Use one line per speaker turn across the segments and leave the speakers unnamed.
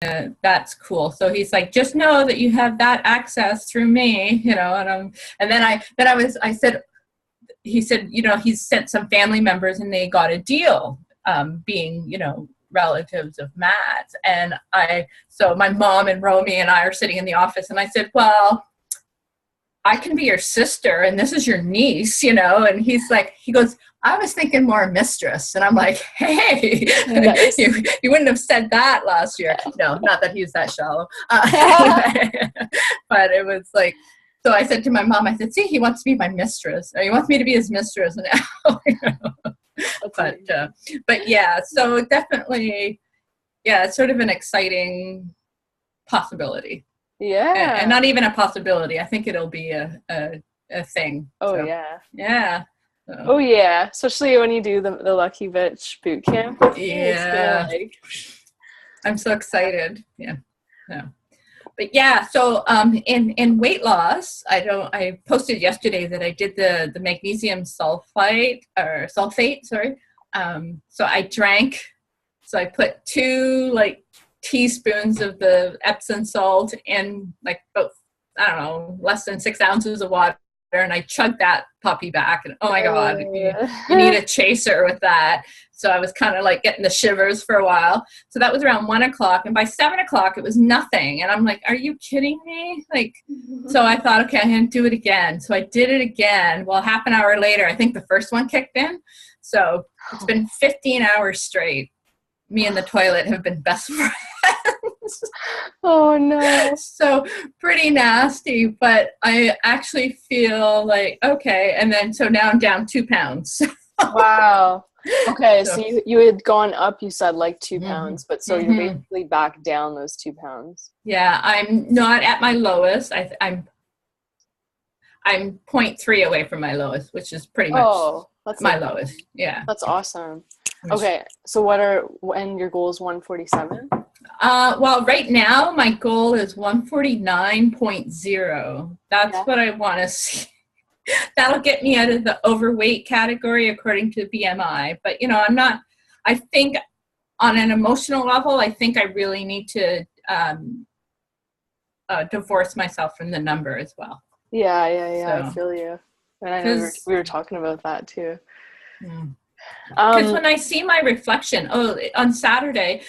that's cool. So he's like, just know that you have that access through me, and then I said, he said, he's sent some family members and they got a deal, being, relatives of Matt. And so my mom and Romy and I are sitting in the office, and I said, well, I can be your sister and this is your niece, and he goes, I was thinking more mistress. And I'm like, hey,
nice.
you wouldn't have said that last year. No, not that he's that shallow. Anyway, but it was like, so I said to my mom, I said, see, he wants to be my mistress, or he wants me to be his mistress now. But yeah, so definitely, yeah, it's sort of an exciting possibility.
Yeah.
And not even a possibility. I think it'll be a thing.
Oh,
so,
yeah.
Yeah. So.
Oh, yeah. Especially when you do the Lucky Bitch boot camp.
Yeah. I'm so excited. Yeah. But yeah, so in weight loss, I posted yesterday that I did the magnesium sulfate, sorry. So I drank, so I put 2 teaspoons of the Epsom salt in about, I don't know, less than 6 ounces of water, and I chugged that puppy back, and oh my God, you need a chaser with that. So I was kind of getting the shivers for a while. So that was around 1:00, and by 7:00 it was nothing. And I'm like, are you kidding me? So I thought, okay, I'm going to do it again. So I did it again. Well, half an hour later, I think the first one kicked in. So it's been 15 hours straight. Me and the toilet have been best friends.
Oh no.
So pretty nasty, but I actually feel like, okay. And then, so now I'm down 2 pounds.
Wow. Okay, so you had gone up, you said 2 pounds, but so
Mm-hmm.
you're basically back down those 2 pounds.
Yeah, I'm not at my lowest. I'm 0.3 away from my lowest, which is pretty much that's my lowest. Yeah.
That's awesome. Okay, so when your goal is 147?
Well, right now my goal is 149.0. That's what I want to see. That'll get me out of the overweight category according to BMI. But, I think on an emotional level, I think I really need to divorce myself from the number as well.
Yeah, so, I feel you. And I know we were talking about that too.
Because when I see my reflection, on Saturday,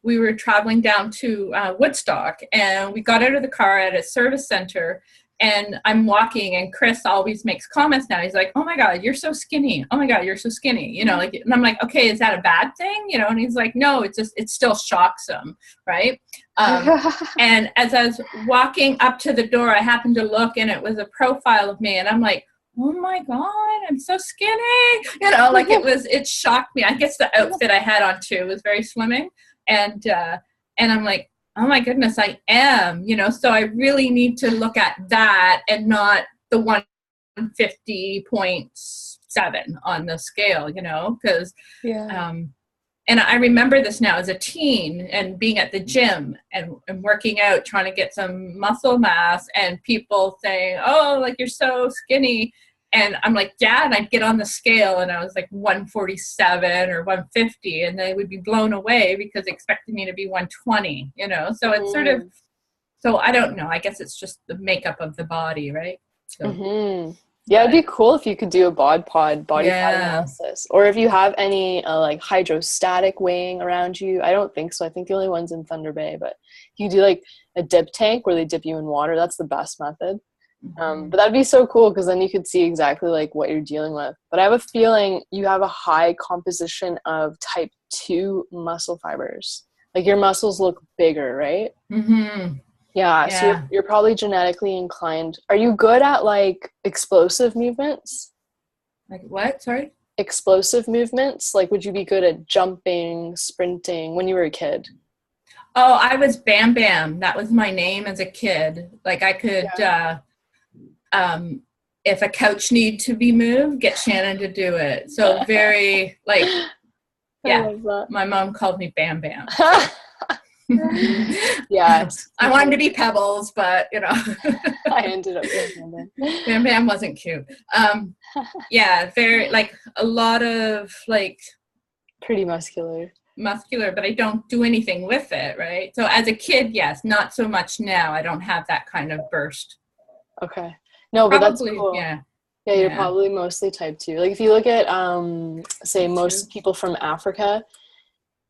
we were traveling down to Woodstock, and we got out of the car at a service center, and I'm walking, and Chris always makes comments now. He's like, oh my God, you're so skinny. Oh my God, you're so skinny. And I'm like, okay, is that a bad thing? And he's like, no, it still shocks him. Right. And as I was walking up to the door, I happened to look, and it was a profile of me, and I'm like, oh my God, I'm so skinny. It shocked me. I guess the outfit I had on too was very slimming. And I'm like, oh my goodness, I am, so I really need to look at that and not the 150.7 on the scale, because, and I remember this now as a teen and being at the gym and working out, trying to get some muscle mass, and people saying, oh, you're so skinny. And I'm like, yeah, and I'd get on the scale, and I was 147 or 150, and they would be blown away because they expected me to be 120, So it's sort of, so I don't know. I guess it's just the makeup of the body, right? So,
yeah, it'd be cool if you could do a body pod analysis, or if you have any hydrostatic weighing around you. I don't think so. I think the only one's in Thunder Bay, but you do a dip tank where they dip you in water. That's the best method. But that'd be so cool, because then you could see exactly what you're dealing with. But I have a feeling you have a high composition of type 2 muscle fibers. Your muscles look bigger, right? Yeah, so you're probably genetically inclined. Are you good at explosive movements?
What? Sorry?
Explosive movements? Would you be good at jumping, sprinting when you were a kid?
Oh, I was Bam Bam. That was my name as a kid. I could, if a couch needed to be moved, get Shannon to do it. So very, yeah, my mom called me Bam Bam.
Yeah.
I wanted to be Pebbles, but,
I ended up being Bam Bam.
Bam Bam wasn't cute. Yeah, very, a lot of,
pretty muscular.
muscular, but I don't do anything with it, right? So as a kid, yes, not so much now. I don't have that kind of burst.
Okay. No, but that's
Probably,
cool.
yeah.
Yeah, you're
Yeah.
probably mostly type 2. Like if you look at say
Type
most
2.
people from Africa,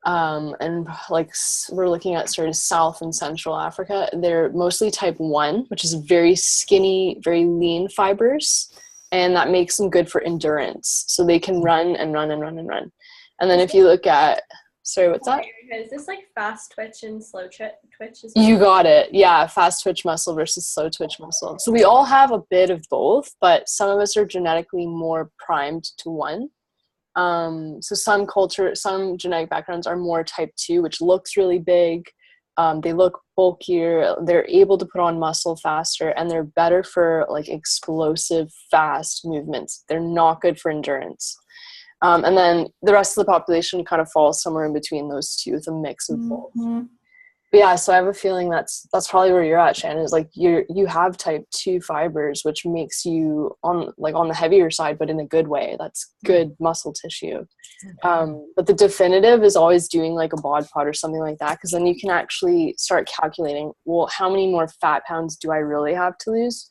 and like we're looking at sort of South and Central Africa, they're mostly type 1, which is very skinny, very lean fibers, and that makes them good for endurance. So they can run and run and run and run. And then if you look at, sorry, what's that?
Is this like fast twitch and slow twitch? As well?
You got it. Yeah, fast twitch muscle versus slow twitch muscle. So we all have a bit of both, but some of us are genetically more primed to one. So some genetic backgrounds are more type 2, which looks really big. They look bulkier. They're able to put on muscle faster, and they're better for like explosive, fast movements. They're not good for endurance. And then the rest of the population kind of falls somewhere in between those two with a mix of both. But yeah, so I have a feeling that's probably where you're at, Shannon, is like you have type 2 fibers, which makes you on the heavier side, but in a good way. That's good muscle tissue. But the definitive is always doing like a bod pod or something like that, because then you can actually start calculating, well, how many more fat pounds do I really have to lose?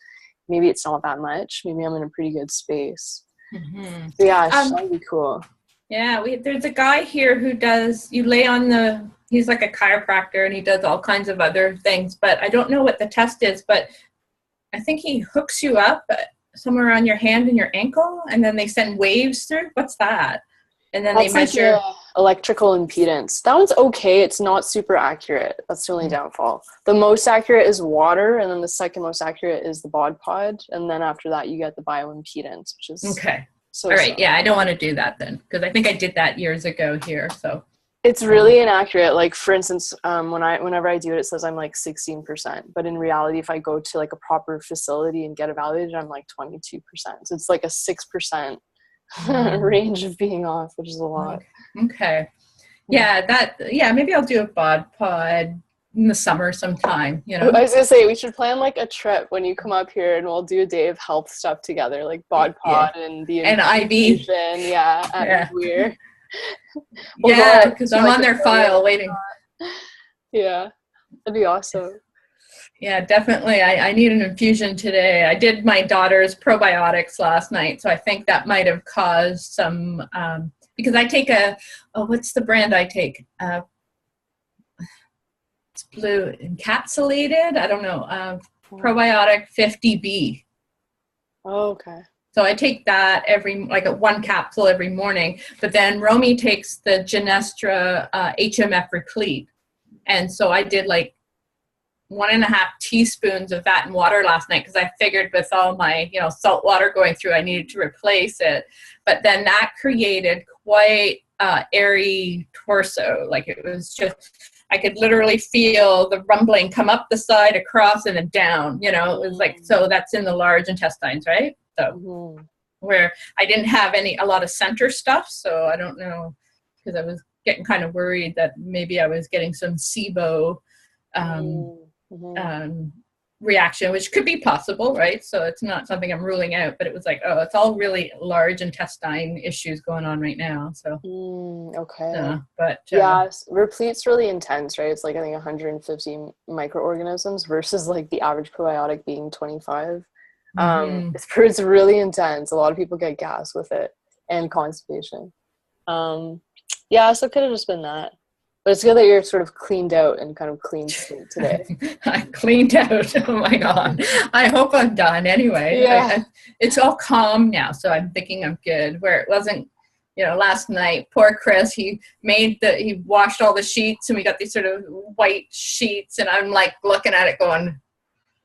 Maybe it's not that much. Maybe I'm in a pretty good space.
Mm-hmm.
Yeah, that'd be cool.
Yeah, there's a guy here who does, he's like a chiropractor and he does all kinds of other things, but I don't know what the test is, but I think he hooks you up somewhere on your hand and your ankle, and then they send waves through. What's that? And then they measure
like electrical impedance. That one's okay. It's not super accurate. That's the only downfall. The most accurate is water, and then the second most accurate is the bod pod, and then after that you get the bioimpedance, which is
okay.
So
all right, yeah, I don't want to do that then, because I think I did that years ago here. So
it's really inaccurate. Like for instance, whenever I do it, it says I'm like 16%, but in reality, if I go to like a proper facility and get evaluated, I'm like 22%. So it's like a 6% range of being off, which is a lot.
Okay. Yeah, maybe I'll do a bod pod in the summer sometime,
I was gonna say we should plan like a trip when you come up here, and we'll do a day of health stuff together, like bod pod and the
IV.
At Weir.
Yeah, because I'm on their file waiting.
Yeah, that'd be awesome.
Yeah, definitely. I need an infusion today. I did my daughter's probiotics last night, so I think that might have caused some, because I take what's the brand I take? It's blue encapsulated. I don't know. Probiotic 50B.
Oh, okay.
So I take that one capsule every morning. But then Romy takes the Genestra HMF Replete, and so I did like 1.5 teaspoons of that in water last night, because I figured with all my salt water going through, I needed to replace it. But then that created quite airy torso. Like it was just, I could literally feel the rumbling come up the side, across, and then down. It was like, so that's in the large intestines, right? So where I didn't have a lot of center stuff, so I don't know, because I was getting kind of worried that maybe I was getting some SIBO reaction, which could be possible, right? So it's not something I'm ruling out, but it was like, it's all really large intestine issues going on right now. So
okay.
But
Replete's really intense, right? It's like I think 150 microorganisms versus like the average probiotic being 25. It's really intense. A lot of people get gas with it and constipation. So it could have just been that. But it's good that you're sort of cleaned out and kind of clean slate today.
I cleaned out. Oh my God. I hope I'm done anyway.
Yeah.
It's all calm now, so I'm thinking I'm good. Where it wasn't, last night, poor Chris, he washed all the sheets, and we got these sort of white sheets, and I'm like looking at it going,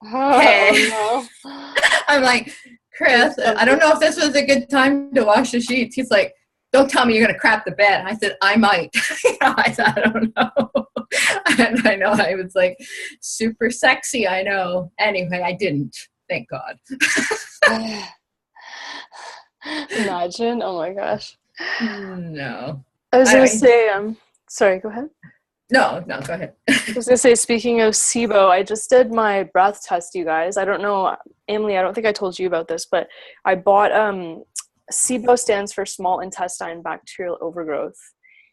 hey.
Oh, no.
I'm like, Chris, I don't know if this was a good time to wash the sheets. He's like, don't tell me you're going to crap the bed. I said, I might. I said, I don't know. And I know I was like super sexy. I know. Anyway, I didn't. Thank God.
Imagine. Oh my gosh.
No.
I was going to say, sorry, go ahead.
No, go ahead.
I was going to say, speaking of SIBO, I just did my breath test, you guys. I don't know, Emily, I don't think I told you about this, but I bought SIBO stands for small intestine bacterial overgrowth.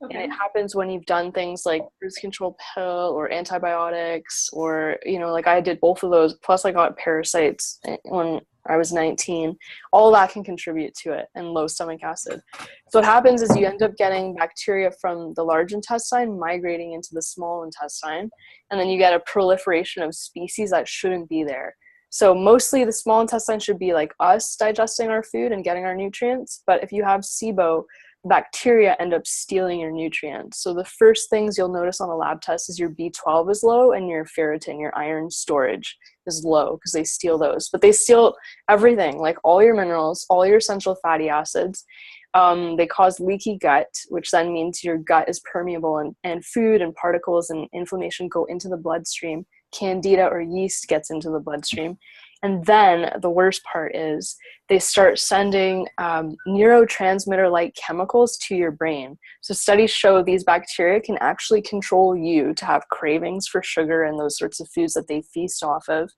And
Okay.
it happens when you've done things like birth control pill or antibiotics, or, like I did both of those. Plus I got parasites when I was 19. All that can contribute to it, and low stomach acid. So what happens is you end up getting bacteria from the large intestine migrating into the small intestine, and then you get a proliferation of species that shouldn't be there. So mostly the small intestine should be like us digesting our food and getting our nutrients. But if you have SIBO, bacteria end up stealing your nutrients. So the first things you'll notice on a lab test is your B12 is low and your ferritin, your iron storage, is low because they steal those. But they steal everything, like all your minerals, all your essential fatty acids. They cause leaky gut, which then means your gut is permeable, and food and particles and inflammation go into the bloodstream. Candida or yeast gets into the bloodstream. And then the worst part is they start sending neurotransmitter-like chemicals to your brain. So studies show these bacteria can actually control you to have cravings for sugar and those sorts of foods that they feast off of.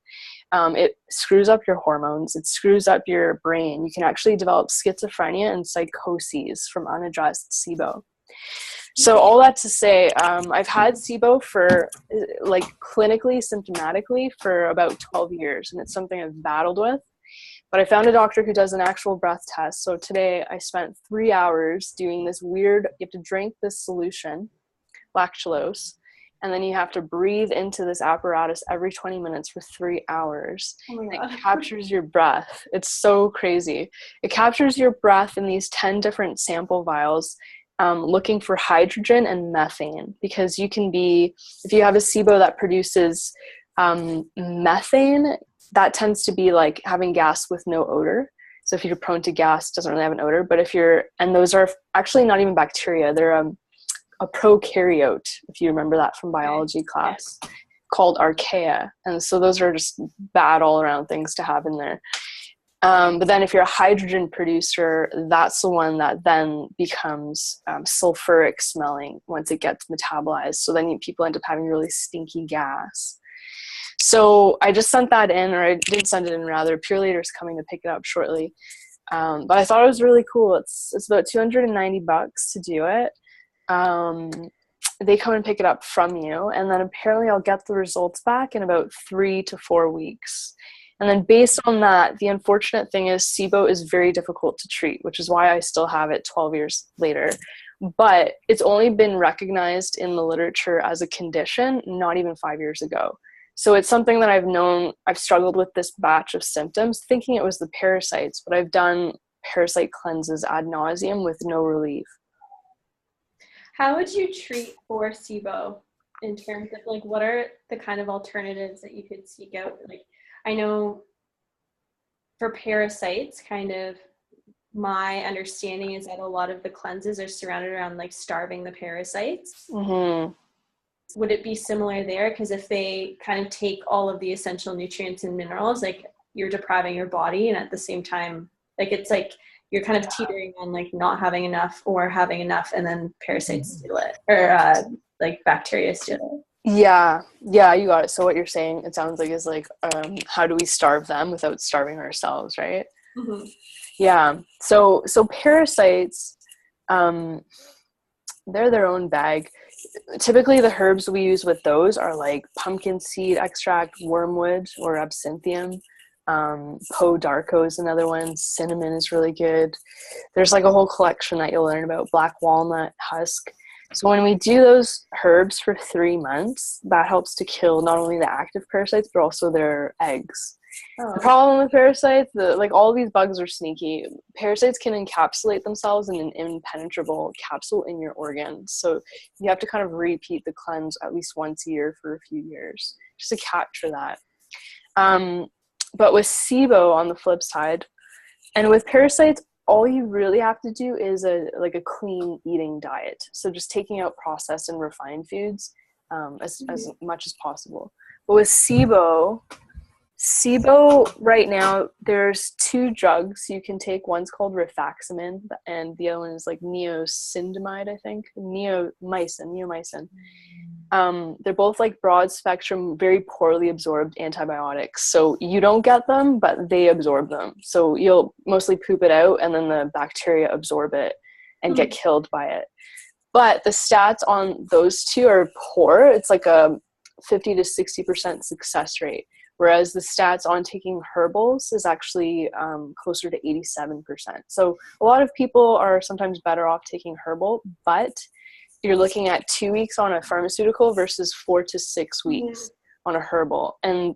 It screws up your hormones. It screws up your brain. You can actually develop schizophrenia and psychoses from unaddressed SIBO. So all that to say, I've had SIBO for like clinically, symptomatically for about 12 years, and it's something I've battled with. But I found a doctor who does an actual breath test. So today I spent 3 hours doing this weird, you have to drink this solution, lactulose, and then you have to breathe into this apparatus every 20 minutes for 3 hours.
Oh my God.
It captures your breath. It's so crazy. It captures your breath in these 10 different sample vials, looking for hydrogen and methane, because you can be, if you have a SIBO that produces methane, that tends to be like having gas with no odor. So if you're prone to gas, it doesn't really have an odor. But if you're, and those are actually not even bacteria, they're a prokaryote, if you remember that from biology class, called archaea. And so those are just bad all around things to have in there. But then if you're a hydrogen producer, that's the one that then becomes sulfuric smelling once it gets metabolized. So then people end up having really stinky gas. So I just sent that in, or I didn't send it in rather. Purelator is coming to pick it up shortly. But I thought it was really cool. It's about $290 to do it. They come and pick it up from you, and then apparently I'll get the results back in about 3 to 4 weeks. And then based on that, the unfortunate thing is SIBO is very difficult to treat, which is why I still have it 12 years later. But it's only been recognized in the literature as a condition not even 5 years ago. So it's something that I've known, I've struggled with this batch of symptoms, thinking it was the parasites, but I've done parasite cleanses ad nauseum with no relief.
How would you treat for SIBO in terms of like, what are the kind of alternatives that you could seek out? Like, I know for parasites, kind of my understanding is that a lot of the cleanses are surrounded around like starving the parasites.
Mm-hmm.
Would it be similar there? Because if they kind of take all of the essential nutrients and minerals, like you're depriving your body, and at the same time, like it's like you're kind of teetering on like not having enough or having enough, and then parasites steal it, or like bacteria steal it.
Yeah, you got it. So what you're saying, it sounds like, is like, how do we starve them without starving ourselves, right?
Mm-hmm.
Yeah. So parasites, they're their own bag. Typically the herbs we use with those are like pumpkin seed extract, wormwood or absinthium. Poe Darko is another one. Cinnamon is really good. There's like a whole collection that you'll learn about. Black walnut husk. So when we do those herbs for 3 months, that helps to kill not only the active parasites, but also their eggs.
Oh.
The problem with parasites, like all these bugs are sneaky. Parasites can encapsulate themselves in an impenetrable capsule in your organs. So you have to kind of repeat the cleanse at least once a year for a few years just to capture that. But with SIBO on the flip side, and with parasites, all you really have to do is a clean eating diet. So just taking out processed and refined foods as much as possible. But with SIBO right now, there's 2 drugs you can take. One's called rifaximin, and the other one is like niacinamide, I think. Neomycin. They're both like broad spectrum, very poorly absorbed antibiotics. So you don't get them, but they absorb them. So you'll mostly poop it out, and then the bacteria absorb it and get killed by it. But the stats on those two are poor. It's like a 50 to 60% success rate, whereas the stats on taking herbals is actually closer to 87%. So a lot of people are sometimes better off taking herbal, but you're looking at 2 weeks on a pharmaceutical versus 4 to 6 weeks on a herbal. And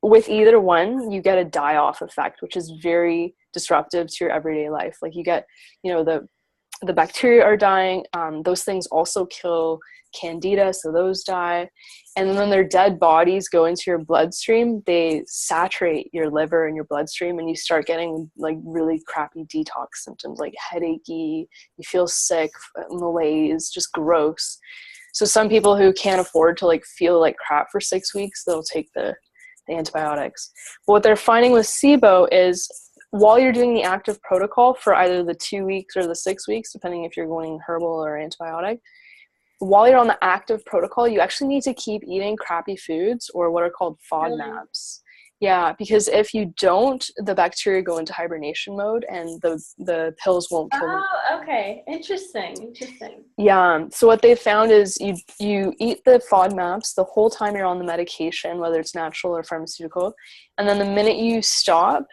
with either one, you get a die-off effect, which is very disruptive to your everyday life. Like you get, the bacteria are dying. Those things also kill candida, so those die. And then when their dead bodies go into your bloodstream, they saturate your liver and your bloodstream, and you start getting like really crappy detox symptoms, like headachy, you feel sick, malaise, just gross. So some people who can't afford to like feel like crap for 6 weeks, they'll take the antibiotics. But what they're finding with SIBO is, while you're doing the active protocol for either the 2 weeks or the 6 weeks, depending if you're going herbal or antibiotic, while you're on the active protocol, you actually need to keep eating crappy foods, or what are called FODMAPs. Yeah, because if you don't, the bacteria go into hibernation mode and the pills won't kill them.
Oh, okay. Interesting.
Yeah, so what they found is you eat the FODMAPs the whole time you're on the medication, whether it's natural or pharmaceutical, and then the minute you stop,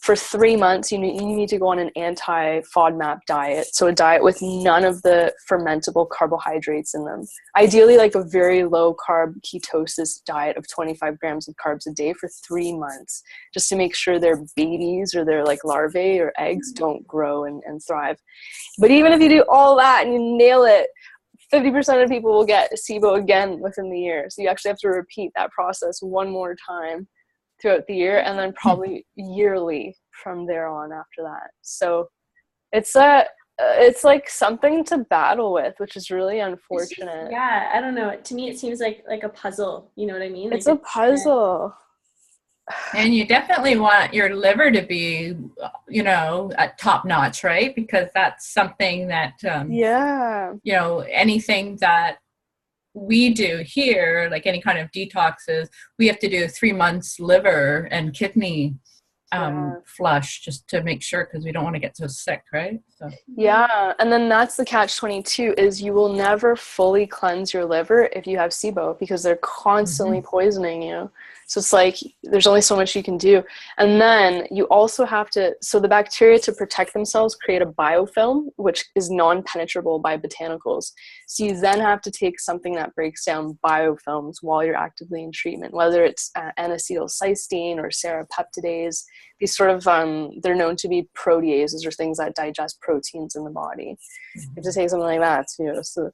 for 3 months, you need to go on an anti-FODMAP diet. So a diet with none of the fermentable carbohydrates in them. Ideally, like a very low carb ketosis diet of 25 grams of carbs a day for 3 months, just to make sure their babies or their like larvae or eggs don't grow and thrive. But even if you do all that and you nail it, 50% of people will get SIBO again within the year. So you actually have to repeat that process one more time throughout the year, and then probably yearly from there on after that. So it's like something to battle with, which is really unfortunate.
Yeah, I don't know. To me, it seems like a puzzle. You know what I mean?
It's a puzzle.
And you definitely want your liver to be, at top notch, right? Because that's something that, anything that we do here, like any kind of detoxes, we have to do 3 months liver and kidney flush just to make sure, because we don't want to get so sick, right? So
yeah, and then that's the catch-22 is you will never fully cleanse your liver if you have SIBO, because they're constantly poisoning you. So it's like there's only so much you can do. And then you also have to, so the bacteria, to protect themselves, create a biofilm, which is non-penetrable by botanicals. So you then have to take something that breaks down biofilms while you're actively in treatment, whether it's N-acetylcysteine or serrapeptidase. These sort of, they're known to be proteases, or things that digest proteins in the body. You have to take something like that too. So,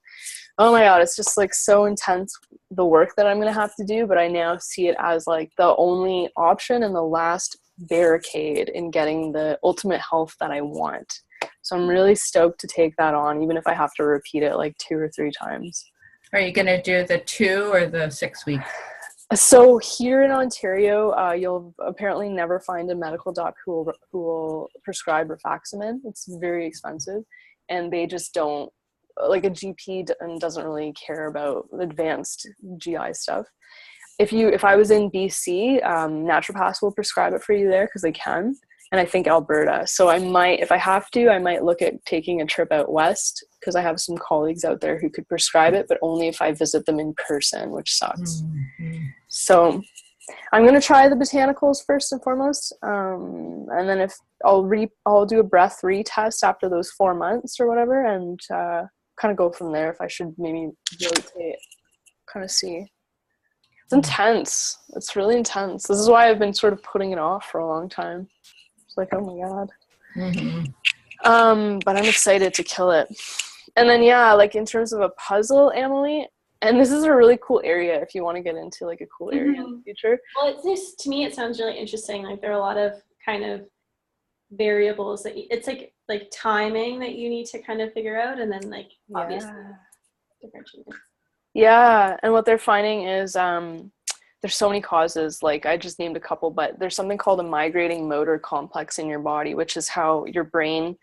oh my God, it's just like so intense, the work that I'm going to have to do, but I now see it as like the only option and the last barricade in getting the ultimate health that I want. So I'm really stoked to take that on, even if I have to repeat it like 2 or 3 times.
Are you going to do the 2 or the 6 weeks?
So here in Ontario, you'll apparently never find a medical doc who will prescribe rifaximin. It's very expensive, and they just don't, like a GP doesn't really care about advanced GI stuff. If I was in BC, naturopaths will prescribe it for you there because they can, and I think Alberta. So I might, if I have to, I might look at taking a trip out west, because I have some colleagues out there who could prescribe it, but only if I visit them in person, which sucks. So I'm going to try the botanicals first and foremost. And then if I'll do a breath retest after those 4 months or whatever, and kind of go from there if I should maybe rotate, kind of see. It's intense. It's really intense. This is why I've been sort of putting it off for a long time. It's like, oh my God. But I'm excited to kill it. And then, yeah, like in terms of a puzzle, Emily, and this is a really cool area if you want to get into like a cool area in the future.
Well, it's just, to me, it sounds really interesting. Like there are a lot of kind of variables that it's like timing that you need to kind of figure out, and then like obviously differentiate.
Yeah, and what they're finding is there's so many causes. Like I just named a couple, but there's something called a migrating motor complex in your body, which is how your brain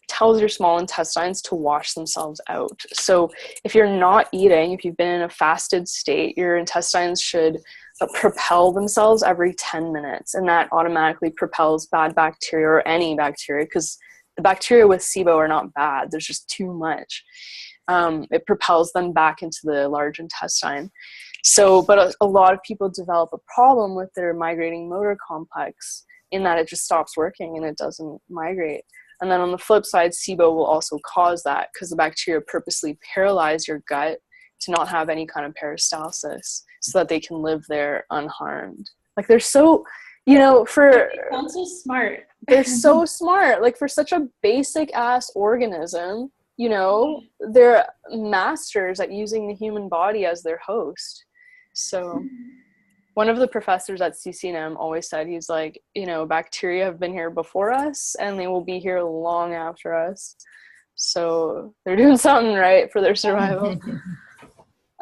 tells your small intestines to wash themselves out. So if you're not eating, if you've been in a fasted state, your intestines should propel themselves every 10 minutes, and that automatically propels bad bacteria or any bacteria, because the bacteria with SIBO are not bad, there's just too much. it propels them back into the large intestine. So, but a lot of people develop a problem with their migrating motor complex in that it just stops working and it doesn't migrate. And then on the flip side, SIBO will also cause that because the bacteria purposely paralyze your gut to not have any kind of peristalsis so that they can live there unharmed. Like they're so, you know,
They sound so smart.
they're so smart. Like for such a basic ass organism, you know, they're masters at using the human body as their host. So one of the professors at CCNM always said, he's like, you know, bacteria have been here before us and they will be here long after us. So they're doing something right for their survival.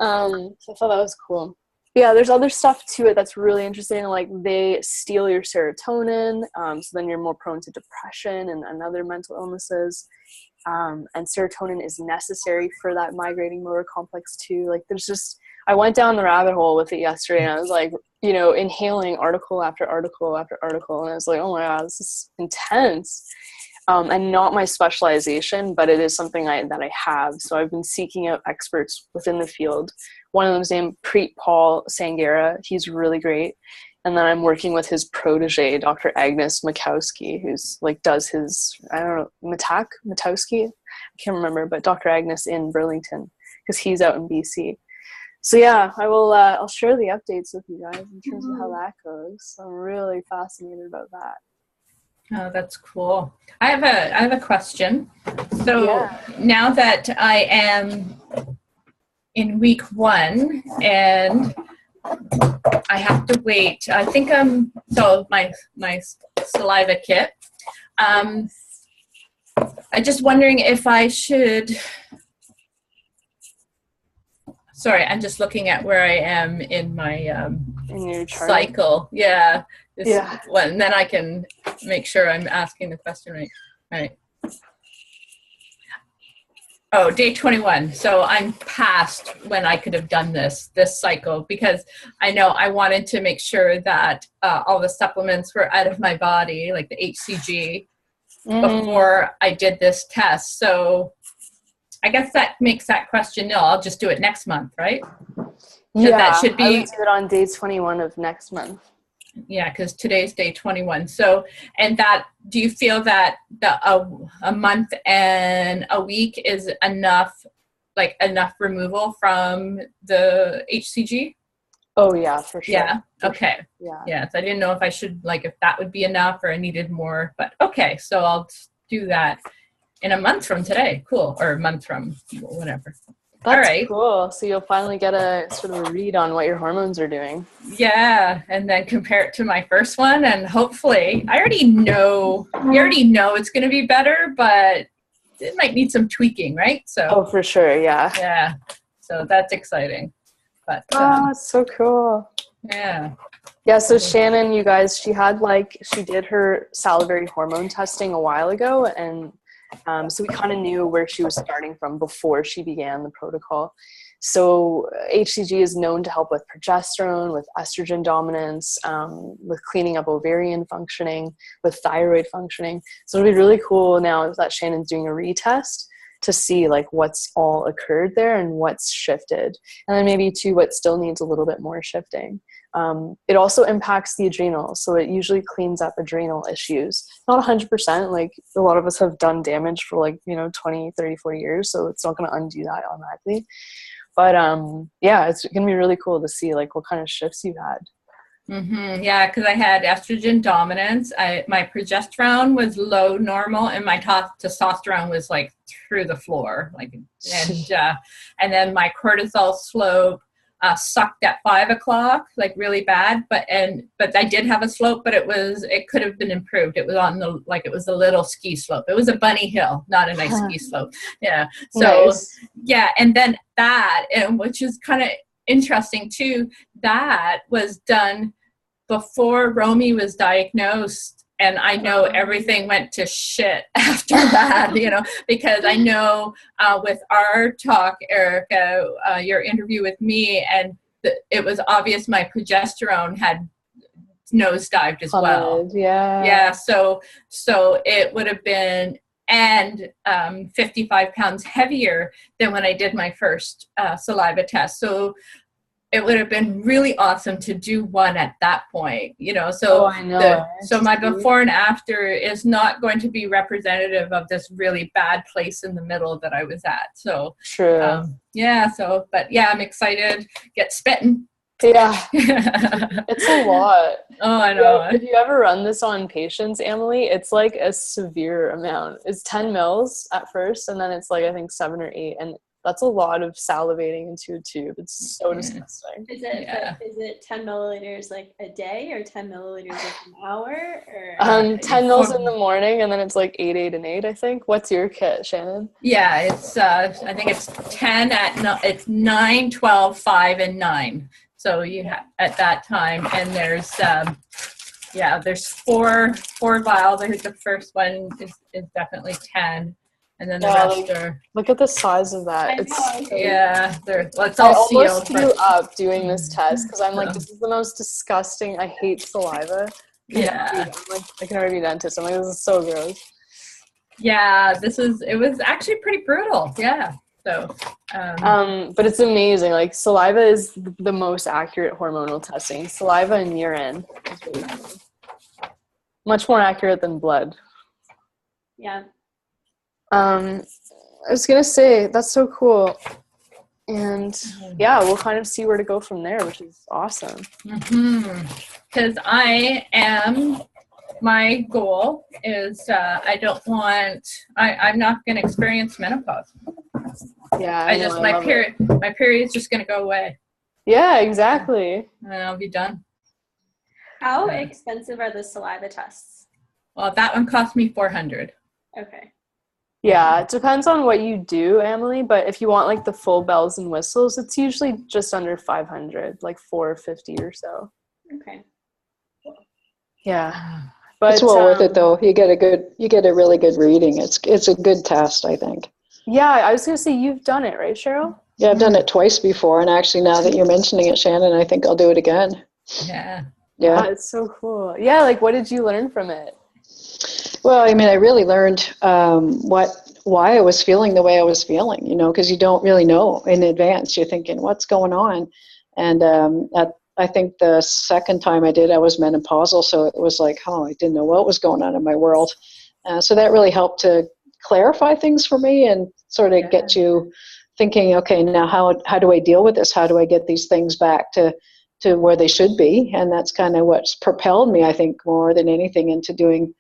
So I thought that was cool. Yeah, there's other stuff to it that's really interesting. Like they steal your serotonin, so then you're more prone to depression and other mental illnesses. And serotonin is necessary for that migrating motor complex too. Like there's just, I went down the rabbit hole with it yesterday and I was like, you know, inhaling article after article after article. And I was like, oh my God, this is intense. And not my specialization, but it is something that I have. So I've been seeking out experts within the field. One of them is named Preet Paul Sangera. He's really great. And then I'm working with his protege, Dr. Agnes Makowski, who's like does his, I don't know, Matowski? I can't remember, but Dr. Agnes in Burlington, because he's out in BC. So yeah, I will. I'll share the updates with you guys in terms of how that goes. I'm really fascinated about that.
Oh, that's cool. I have a question. So now that I am in week 1 and I have to wait, I think so my saliva kit. I'm just wondering if I should. Sorry, I'm just looking at where I am in my
in your chart.
cycle. Yeah. One, and then I can make sure I'm asking the question right. All right. Oh, day 21. So I'm past when I could have done this cycle, because I know I wanted to make sure that all the supplements were out of my body, like the HCG, before I did this test. So I guess that makes that question nil. I'll just do it next month, right?
Yeah,
that should be,
I would do it on day 21 of next month.
Yeah, because today's day 21. So, and that, do you feel that a month and a week is enough, like enough removal from the HCG?
Oh yeah, for sure.
Yeah. Okay.
Sure.
Yeah. So I didn't know if I should, like, if that would be enough or I needed more, but okay. So I'll do that in a month from today. Cool. Or a month from whatever.
That's
all right.
Cool. So you'll finally get a sort of a read on what your hormones are doing.
Yeah, and then compare it to my first one, and hopefully, I already know. You already know it's going to be better, but it might need some tweaking, right? So.
Oh, for sure. Yeah.
Yeah. So that's exciting. But.
That's so cool.
Yeah.
Yeah. So Shannon, you guys, she did her salivary hormone testing a while ago, and. So we kind of knew where she was starting from before she began the protocol. So HCG is known to help with progesterone, with estrogen dominance, with cleaning up ovarian functioning, with thyroid functioning. So it'll be really cool now that Shannon's doing a retest to see like what's all occurred there and what's shifted. And then maybe too what still needs a little bit more shifting. It also impacts the adrenals, so it usually cleans up adrenal issues. Not 100%, like a lot of us have done damage for 20, 30, 40 years, so it's not going to undo that automatically. But yeah, it's going to be really cool to see like what kind of shifts you've had.
Mm-hmm. Yeah, because I had estrogen dominance. My progesterone was low normal, and my testosterone was like through the floor. And then my cortisol slope sucked at 5 o'clock, like really bad. But I did have a slope, but it could have been improved. It was on it was a little ski slope. It was a bunny hill, not a nice ski slope. Yeah. So nice. Yeah, and then which is kind of interesting too. That was done before Romy was diagnosed. And I know everything went to shit after that, because I know with our talk, Erica, your interview with me, and it was obvious my progesterone had nosedived as well.
Yeah.
Yeah. So it would have been and 55 pounds heavier than when I did my first saliva test. So it would have been really awesome to do one at that point, you know. So
I know.
So my before and after is not going to be representative of this really bad place in the middle that I was at. So
true.
Yeah. So, but yeah, I'm excited. Get spitting.
Yeah, it's a lot.
Oh, I know.
If you ever run this on patients, Emily, it's like a severe amount. It's 10 mils at first, and then it's like, I think 7 or 8, and that's a lot of salivating into a tube. It's so disgusting.
Is it 10 milliliters like a day, or 10 milliliters like an hour? Or
10 mils in the morning, and then it's like 8, 8, and 8, I think. What's your kit, Shannon?
Yeah, it's I think it's 10 it's 9, 12, 5, and 9. So you have at that time, and there's there's four vials. I think the first one is definitely 10, and then the rest are.
Look at the size of that. It's
it's all sealed.
I almost threw up doing this test because I'm like, this is the most disgusting. I hate saliva.
Yeah,
I'm like, I can already be a dentist. I'm like, this is so gross.
Yeah, it was actually pretty brutal. Yeah. So,
but it's amazing. Like, saliva is the most accurate hormonal testing. Saliva and urine is really cool. Much more accurate than blood.
Yeah.
I was gonna say, that's so cool. And yeah, we'll kind of see where to go from there, which is awesome.
Because my goal is I'm not going to experience menopause.
Yeah,
my period's just going to go away.
Yeah, exactly.
And I'll be done.
How expensive are the saliva tests?
Well, that one cost me $400.
Okay.
Yeah, it depends on what you do, Emily, but if you want like the full bells and whistles, it's usually just under 500, like 450 or so.
Okay.
Yeah. But
it's well worth it though. You get a really good reading. It's a good test, I think.
Yeah, I was gonna say, you've done it, right, Cheryl?
Yeah, I've done it twice before, and actually now that you're mentioning it, Shannon, I think I'll do it again.
Yeah.
Yeah.
It's so cool. Yeah, like, what did you learn from it?
Well, I mean, I really learned why I was feeling the way I was feeling, you know, because you don't really know in advance. You're thinking, what's going on? And I think the second time I did, I was menopausal, so it was like, I didn't know what was going on in my world. So that really helped to clarify things for me and sort of get you thinking, okay, now how do I deal with this? How do I get these things back to where they should be? And that's kind of what's propelled me, I think, more than anything into doing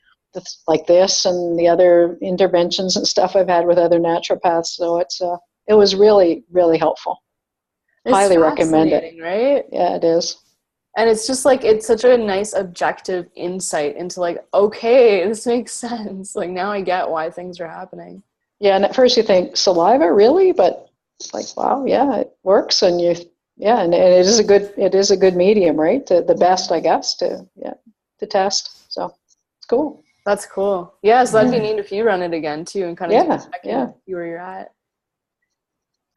like this and the other interventions and stuff I've had with other naturopaths. So it was really, really helpful.
It's
highly recommend it.
Right?
Yeah, it is.
And it's just like, it's such a nice objective insight into like, okay, this makes sense. Like, now I get why things are happening.
Yeah, and at first you think, saliva, really? But it's like, wow, yeah, it works, and and it is a good medium, right? The best, I guess, to test. So it's cool.
That's cool. Yeah, so that'd be neat if you run it again too, and kind of see where you're at.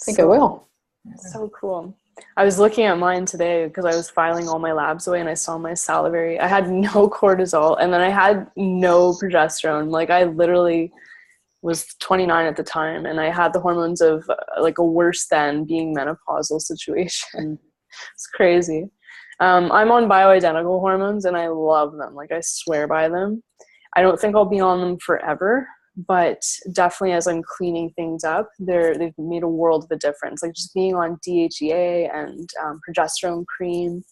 I think I will.
So cool. I was looking at mine today because I was filing all my labs away, and I saw my salivary. I had no cortisol, and then I had no progesterone. Like, I literally was 29 at the time, and I had the hormones of like a worse than being menopausal situation. It's crazy. I'm on bioidentical hormones, and I love them. Like, I swear by them. I don't think I'll be on them forever, but definitely as I'm cleaning things up, they've made a world of a difference. Like, just being on DHEA and progesterone cream.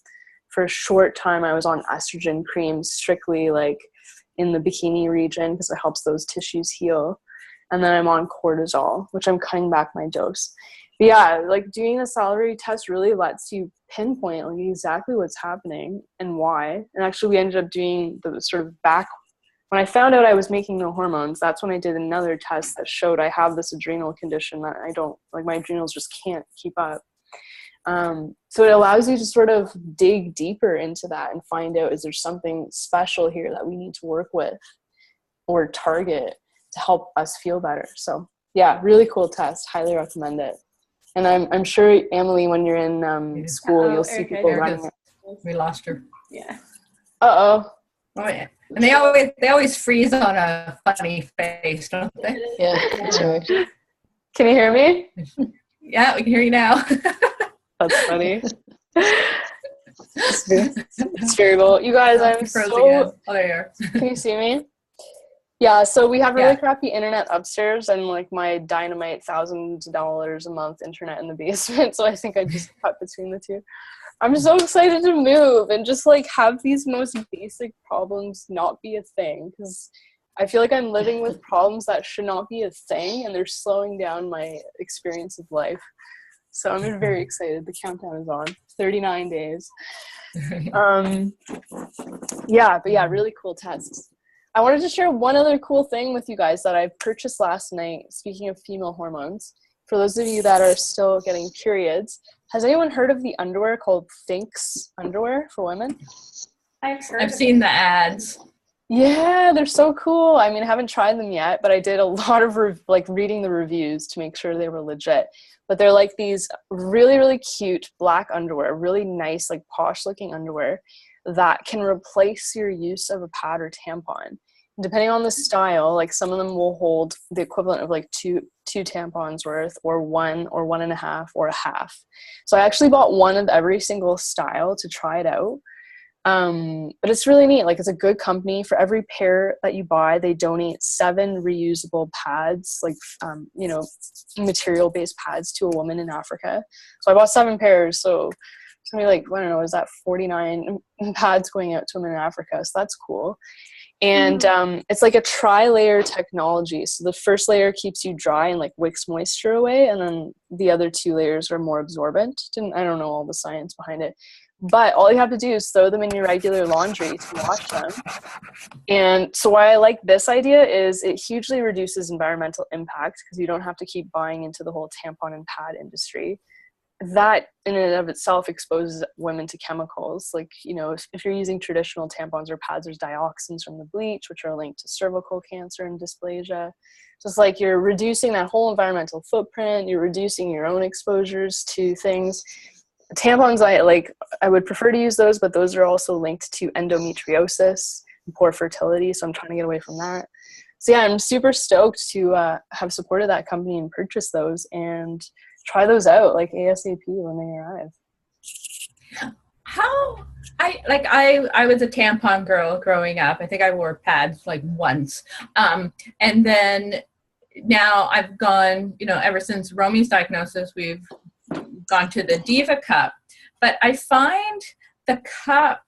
For a short time, I was on estrogen cream, strictly like in the bikini region, because it helps those tissues heal. And then I'm on cortisol, which I'm cutting back my dose. But yeah, like, doing the salivary test really lets you pinpoint like exactly what's happening and why. And actually, we ended up doing the sort of back. When I found out I was making no hormones, that's when I did another test that showed I have this adrenal condition that I don't, like, my adrenals just can't keep up. So it allows you to sort of dig deeper into that and find out, is there something special here that we need to work with or target to help us feel better? So yeah, really cool test. Highly recommend it. And I'm sure, Emily, when you're in school, you'll see people running it.
We lost her.
Yeah.
Uh-oh.
Oh, yeah. And they always freeze on a funny face, don't they?
Yeah, that's right.
Can you hear me?
Yeah, we can hear you now.
That's funny. It's very well. You guys, I'm
You froze
so...
again. Oh, there you are.
Can you see me? Yeah, so we have really
Yeah.
crappy internet upstairs and like my dynamite $1,000 a month internet in the basement. So I think I just cut between the two. I'm so excited to move and just like have these most basic problems not be a thing, because I feel like I'm living with problems that should not be a thing, and they're slowing down my experience of life. So I'm very excited. The countdown is on. 39 days. Yeah, but yeah, really cool tests. I wanted to share one other cool thing with you guys that I purchased last night, speaking of female hormones. For those of you that are still getting periods, has anyone heard of the underwear called Thinx underwear for women?
I've seen the ads.
Yeah, they're so cool. I mean, I haven't tried them yet, but I did a lot of reading the reviews to make sure they were legit. But they're like these really, really cute black underwear, really nice, like posh looking underwear that can replace your use of a pad or tampon. Depending on the style, like some of them will hold the equivalent of like two tampons worth, or one or 1.5 or a half. So I actually bought one of every single style to try it out. But it's really neat. Like, it's a good company. For every pair that you buy, they donate 7 reusable pads, like material based pads to a woman in Africa. So I bought 7 pairs. So it's gonna be like, I don't know, is that 49 pads going out to women in Africa? So that's cool. And it's like a tri-layer technology. So the first layer keeps you dry and like wicks moisture away, and then the other 2 layers are more absorbent. I don't know all the science behind it, but all you have to do is throw them in your regular laundry to wash them. And so why I like this idea is it hugely reduces environmental impact, because you don't have to keep buying into the whole tampon and pad industry. That in and of itself exposes women to chemicals. Like, you know, if you're using traditional tampons or pads, there's dioxins from the bleach, which are linked to cervical cancer and dysplasia. Just like you're reducing that whole environmental footprint, you're reducing your own exposures to things. Tampons, I would prefer to use those, but those are also linked to endometriosis and poor fertility, so I'm trying to get away from that. So yeah, I'm super stoked to have supported that company and purchase those and try those out like ASAP when they arrive.
I was a tampon girl growing up. I think I wore pads like once. And then now I've gone, ever since Romy's diagnosis, we've gone to the Diva Cup. But I find the cup,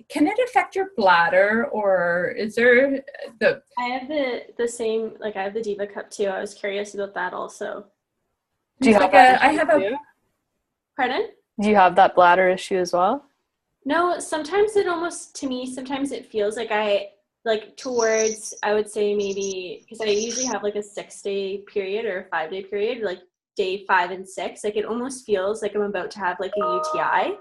can it affect your bladder, or is there
I have the same, I have the Diva Cup too. I was curious about that also.
Do you have
Pardon?
Do you have that bladder issue as well?
No, sometimes sometimes it feels like I would say maybe, because I usually have like a 6-day period or a 5-day period, like day 5 and 6, like it almost feels like I'm about to have like a UTI.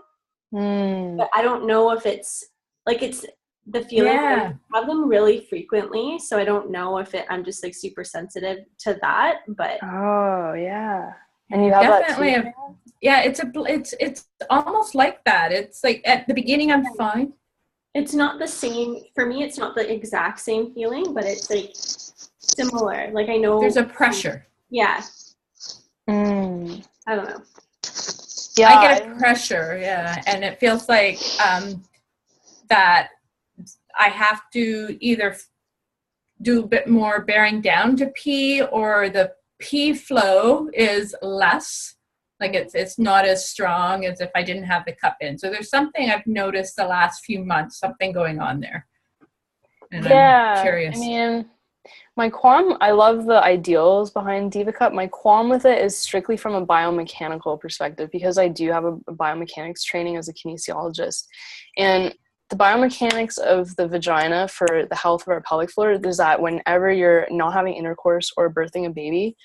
But I don't know if it's the feeling.
Yeah.
I have them really frequently, so I don't know if I'm just like super sensitive to that. But
oh yeah, and you have
definitely
that too?
Yeah, it's almost like that. It's like at the beginning I'm fine.
It's not the same for me. It's not the exact same feeling, but it's like similar. Like I know
there's a pressure.
Yeah. I don't know.
Yeah,
I get a pressure. Yeah, and it feels like that I have to either do a bit more bearing down to pee, or the pee flow is less. Like it's not as strong as if I didn't have the cup in. So there's something I've noticed the last few months, something going on there. And I'm curious.
I mean, my qualm, I love the ideals behind Diva Cup. My qualm with it is strictly from a biomechanical perspective, because I do have a biomechanics training as a kinesiologist. And the biomechanics of the vagina for the health of our pelvic floor is that whenever you're not having intercourse or birthing a baby,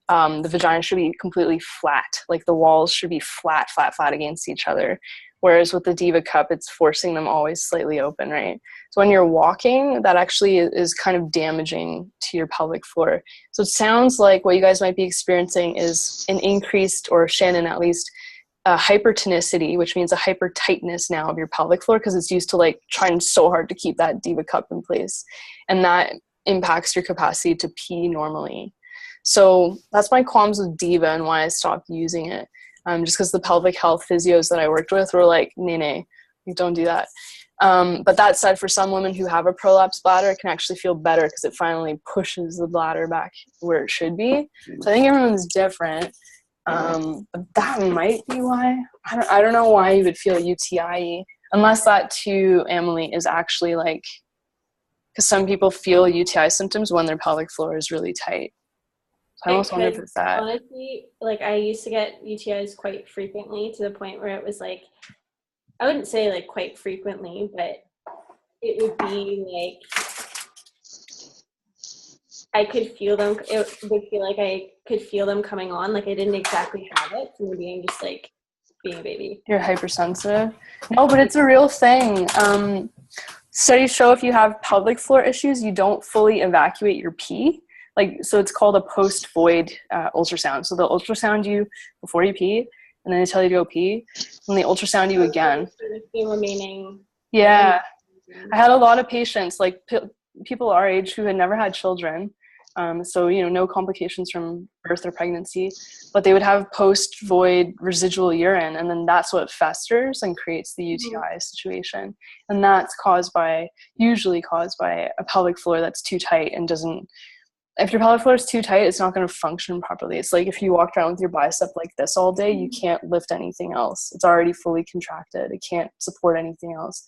the vagina should be completely flat. Like the walls should be flat against each other. Whereas with the Diva Cup, it's forcing them always slightly open, right? So when you're walking, that actually is kind of damaging to your pelvic floor. So it sounds like what you guys might be experiencing is an increased, or Shannon at least, hypertonicity, which means a hyper tightness now of your pelvic floor, because it's used to like trying so hard to keep that diva cup in place, and that impacts your capacity to pee normally. So that's my qualms with Diva and why I stopped using it. Just because the pelvic health physios that I worked with were like, nay, don't do that. But that said, for some women who have a prolapsed bladder, it can actually feel better because it finally pushes the bladder back where it should be. So I think everyone's different. But that might be why. I don't know why you would feel UTI, unless that too, Emily, is actually like, because some people feel UTI symptoms when their pelvic floor is really tight. So I almost wonder if it's that.
Honestly, like I used to get UTIs quite frequently, to the point where it was like, I wouldn't say like quite frequently, but it would be like I could feel them. It would feel like I could feel them coming on. Like I didn't exactly have it. So maybe I'm just like being a baby.
You're hypersensitive. No, but it's a real thing. Studies show if you have pelvic floor issues, you don't fully evacuate your pee. Like, so it's called a post-void ultrasound. So they'll ultrasound you before you pee, and then they tell you to go pee, and they ultrasound you again.
The remaining.
Yeah. I had a lot of patients, like people our age who had never had children. So, no complications from birth or pregnancy, but they would have post-void residual urine, and then that's what festers and creates the UTI situation. And that's usually caused by a pelvic floor that's too tight and doesn't. If your pelvic floor is too tight, it's not going to function properly. It's like if you walked around with your bicep like this all day, you can't lift anything else. It's already fully contracted. It can't support anything else.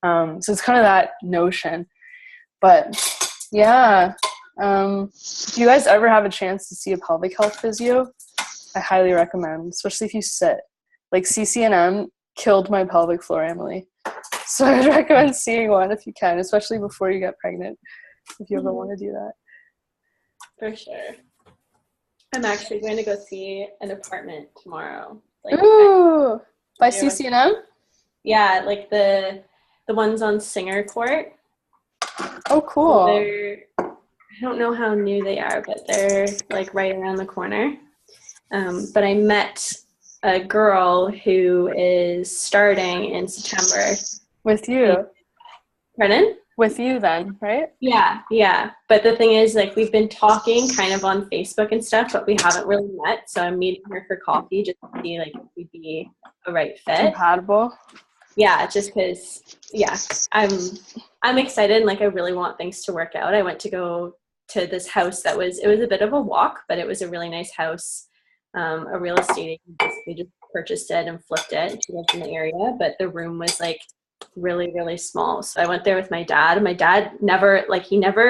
So it's kind of that notion. But yeah, if you guys ever have a chance to see a pelvic health physio, I highly recommend, especially if you sit. Like CCNM killed my pelvic floor, Emily. So I would recommend seeing one if you can, especially before you get pregnant, if you ever want to do that.
For sure. I'm actually going to go see an apartment tomorrow. Like,
Ooh, by CCNM?
Yeah, like the ones on Singer Court.
Oh, cool.
I don't know how new they are, but they're like right around the corner. But I met a girl who is starting in September.
With you?
Pardon?
With you then, right?
Yeah. But the thing is, like, we've been talking kind of on Facebook and stuff, but we haven't really met. So I'm meeting her for coffee just to see, like, if we'd be a right fit.
Compatible.
Yeah, just because, I'm excited and, like, I really want things to work out. I went to go to this house it was a bit of a walk, but it was a really nice house. A real estate agent basically just purchased it and flipped it. She lives in the area, but the room was, like, really, really small. So I went there with my dad. My dad never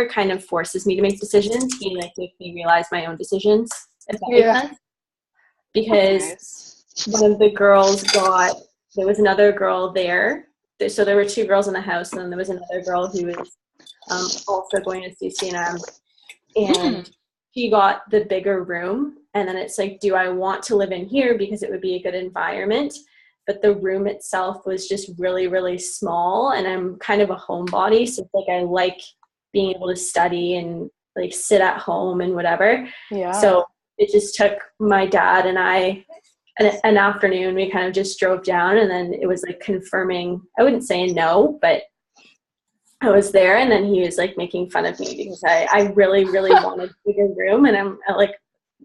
kind of forces me to make decisions. He like makes me realize my own decisions, if that makes sense. Because one of the girls there was another girl there. So there were two girls in the house, and then there was another girl who was also going to CCNM, and she got the bigger room. And then it's like, do I want to live in here because it would be a good environment? But the room itself was just really, really small, and I'm kind of a homebody, so it's like I like being able to study and like sit at home and whatever. Yeah. So it just took my dad and I an afternoon. We kind of just drove down, and then it was like confirming. I wouldn't say no, but I was there, and then he was like making fun of me because I really, really wanted a bigger room, and I'm like,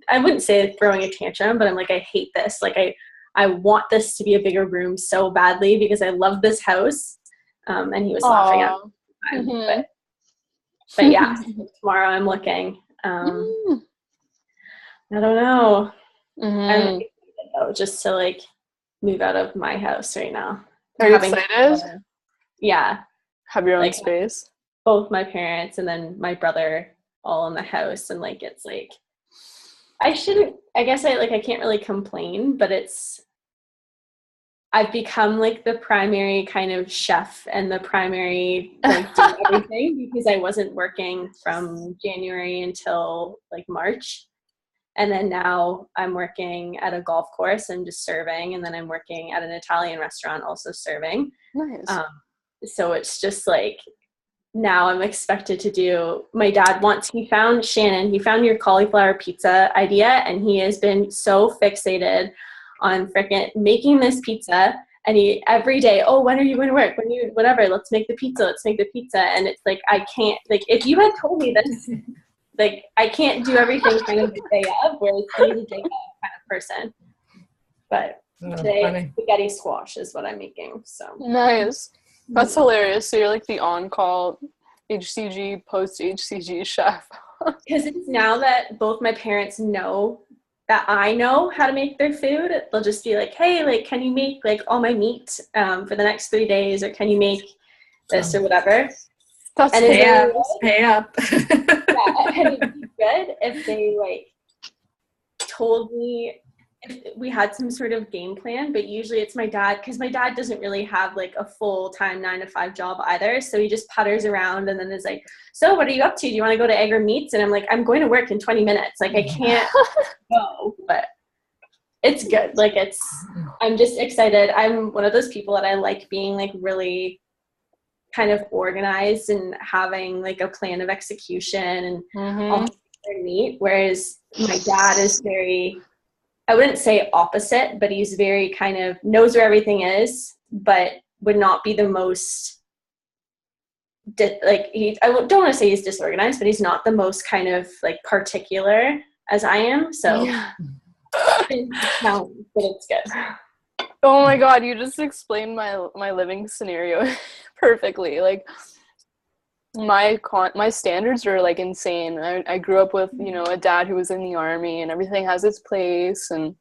I wouldn't say throwing a tantrum, but I'm like, I hate this. Like I want this to be a bigger room so badly because I love this house. And he was laughing at me. Mm-hmm. But yeah, tomorrow I'm looking. I don't know. I'm excited, though, just to like move out of my house right now.
Are you excited?
Yeah.
Have your own space?
Both my parents and then my brother all in the house. And like, it's like, I guess I can't really complain, but I've become like the primary kind of chef and the primary like do everything because I wasn't working from January until like March. And then now I'm working at a golf course and just serving. And then I'm working at an Italian restaurant also serving.
Nice.
So it's just like, now I'm expected to do, my dad he found your cauliflower pizza idea, and he has been so fixated on frickin' making this pizza. And he every day, oh, when are you going to work? Whatever, let's make the pizza. And it's like, I can't, like, if you had told me this, like, I can't do everything kind of the day of, whereas he's a day of kind of person. But today, spaghetti squash is what I'm making. So
nice. That's hilarious. So you're like the on-call HCG, post-HCG chef.
Because it's now that both my parents know that I know how to make their food, they'll just be like, hey, like, can you make like all my meat for the next 3 days, or can you make this or whatever?
That's
and pay up.
Yeah, and it'd be good if they like told me if we had some sort of game plan, but usually it's my dad, because my dad doesn't really have like a full-time 9-to-5 job either, so he just putters around and then is like, so what are you up to? Do you want to go to Agra Meats? And I'm like, I'm going to work in 20 minutes, like I can't go. But it's good, like I'm just excited. I'm one of those people that I like being like really kind of organized and having like a plan of execution and all neat, whereas my dad is very, I wouldn't say opposite, but he's very kind of knows where everything is, but would not be the most, I don't want to say he's disorganized, but he's not the most kind of like particular as I am. So but it's good.
Oh my God, you just explained my living scenario perfectly. Like my standards are like insane. I grew up with, you know, a dad who was in the army, and everything has its place and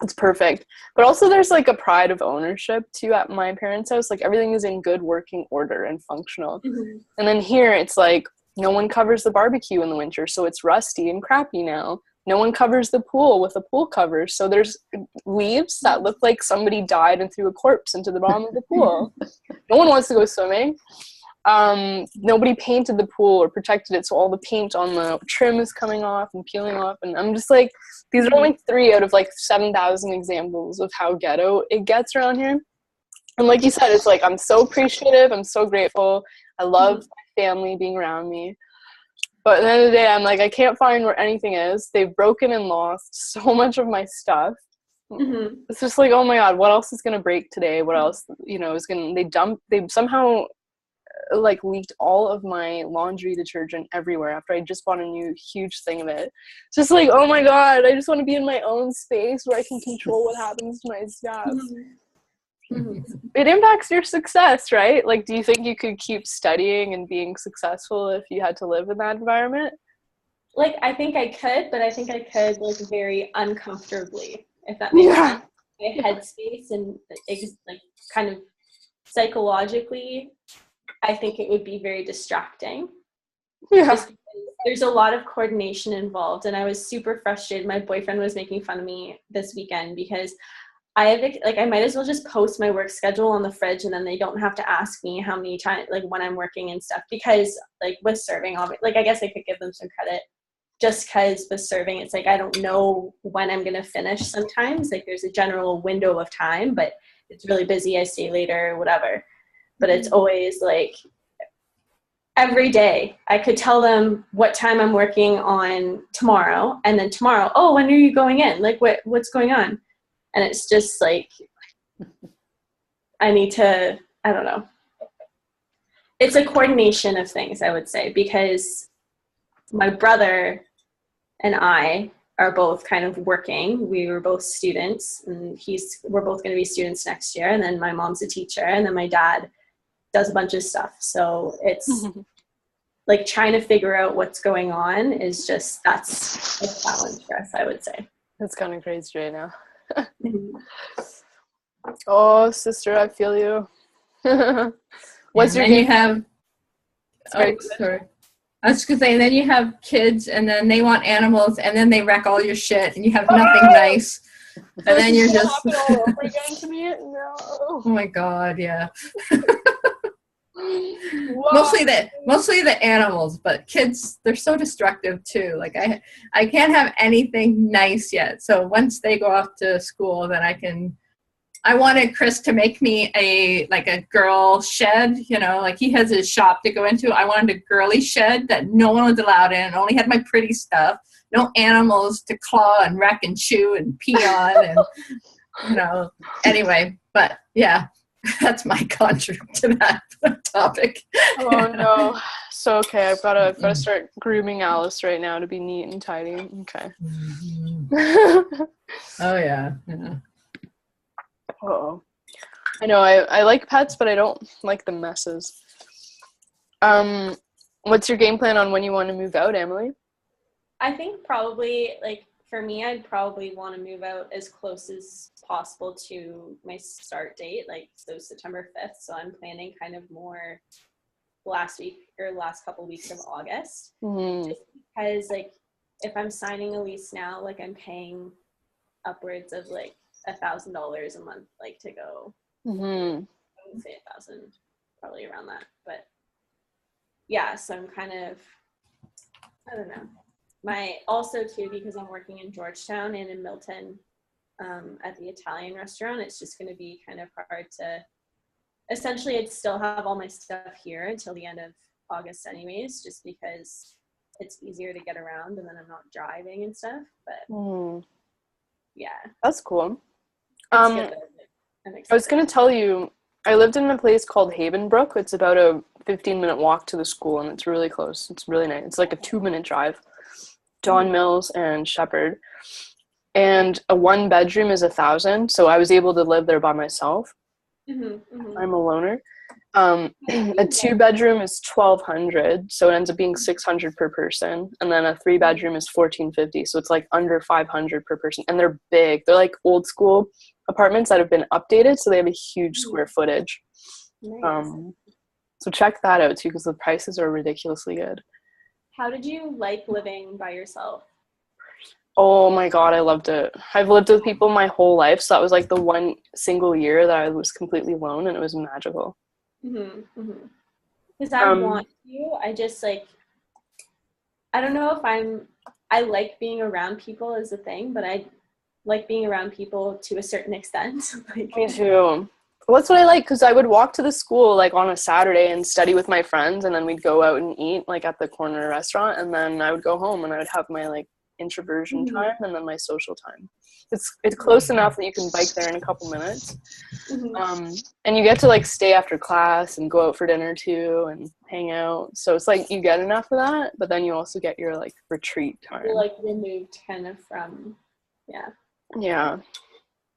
it's perfect. But also there's like a pride of ownership too at my parents' house. Like everything is in good working order and functional. And then here it's like no one covers the barbecue in the winter, so it's rusty and crappy now. No one covers the pool with a pool cover, so there's leaves that look like somebody died and threw a corpse into the bottom of the pool. No one wants to go swimming. Nobody painted the pool or protected it, so all the paint on the trim is coming off and peeling off, and I'm just like, these are only 3 out of like 7,000 examples of how ghetto it gets around here. And like you said, it's like, I'm so appreciative, I'm so grateful, I love my family being around me, but at the end of the day, I'm like, I can't find where anything is. They've broken and lost so much of my stuff. It's just like, oh my God, what else is gonna break today? What else, you know, is gonna, they somehow like leaked all of my laundry detergent everywhere after I just bought a new huge thing of it. It's just like, oh my God, I just want to be in my own space where I can control what happens to my stuff. It impacts your success, right? Like, do you think you could keep studying and being successful if you had to live in that environment?
Like, I think I could, but I think I could like very uncomfortably, if that makes sense. My headspace and like kind of psychologically, I think it would be very distracting. Just because there's a lot of coordination involved, and I was super frustrated. My boyfriend was making fun of me this weekend because I might as well just post my work schedule on the fridge, and then they don't have to ask me how many times, like when I'm working and stuff, because like with serving, like I guess I could give them some credit, just because with serving, it's like I don't know when I'm going to finish sometimes. Like there's a general window of time, but it's really busy, I stay later, whatever. But it's always like every day I could tell them what time I'm working on tomorrow, and then tomorrow, oh, when are you going in? Like what's going on? And it's just like, I need to, I don't know. It's a coordination of things, I would say, because my brother and I are both kind of working. We were both students, and we're both going to be students next year. And then my mom's a teacher, and then my dad does a bunch of stuff. So it's like trying to figure out what's going on is just, that's a challenge for us, I would say.
That's kind of crazy right now. Oh, sister, I feel you. What's your
you have sorry. I was just gonna say, then you have kids, and then they want animals, and then they wreck all your shit, and you have nothing nice, and then you're just
all over again to me? No.
Oh my God, yeah. Mostly the animals, but kids, they're so destructive too. Like I can't have anything nice yet. So once they go off to school, then I wanted Chris to make me a girl shed, you know, like he has his shop to go into. I wanted a girly shed that no one was allowed in. Only had my pretty stuff, no animals to claw and wreck and chew and pee on. And anyway, but yeah, that's my contra to that topic.
Oh no. So okay, I've gotta start grooming Alice right now to be neat and tidy. Okay.
Oh yeah.
Oh. I know I like pets, but I don't like the messes. What's your game plan on when you want to move out, Emily?
I think probably, like, for me, I'd probably want to move out as close as possible to my start date, like, so September 5th. So I'm planning kind of more last week or last couple weeks of August.
Mm-hmm.
Just because, like, if I'm signing a lease now, like, I'm paying upwards of, like, $1,000 a month, like, to go.
Mm-hmm.
I wouldn't say 1,000, probably around that. But yeah, so I'm kind of, I don't know. Also too, because I'm working in Georgetown and in Milton at the Italian restaurant, it's just going to be kind of hard to, essentially I'd still have all my stuff here until the end of August anyways, just because it's easier to get around and then I'm not driving and stuff. But yeah,
that's cool.
It's good,
I was going to tell you, I lived in a place called Havenbrook. It's about a 15-minute walk to the school, and it's really close. It's really nice. It's like a 2-minute drive. Don Mills and Shepherd. And a 1-bedroom is $1,000, so I was able to live there by myself. I'm a loner. A 2-bedroom is $1,200, so it ends up being $600 per person, and then a 3-bedroom is $1,450, so it's like under $500 per person, and they're big. They're like old school apartments that have been updated, so they have a huge square footage.
Nice.
So check that out too, because the prices are ridiculously good.
How did you like living by yourself?
Oh my god, I loved it. I've lived with people my whole life, so that was like the one single year that I was completely alone, and it was magical.
Because I want to, I just like, I don't know if I like being around people is a thing, but I like being around people to a certain extent. Like,
me too. Well, that's what I like, because I would walk to the school like on a Saturday and study with my friends, and then we'd go out and eat like at the corner restaurant, and then I would go home and I would have my like introversion time and then my social time. It's close enough that you can bike there in a couple minutes. And you get to like stay after class and go out for dinner too and hang out. So it's like you get enough of that, but then you also get your like retreat time.
You're like removed kind of from,
yeah.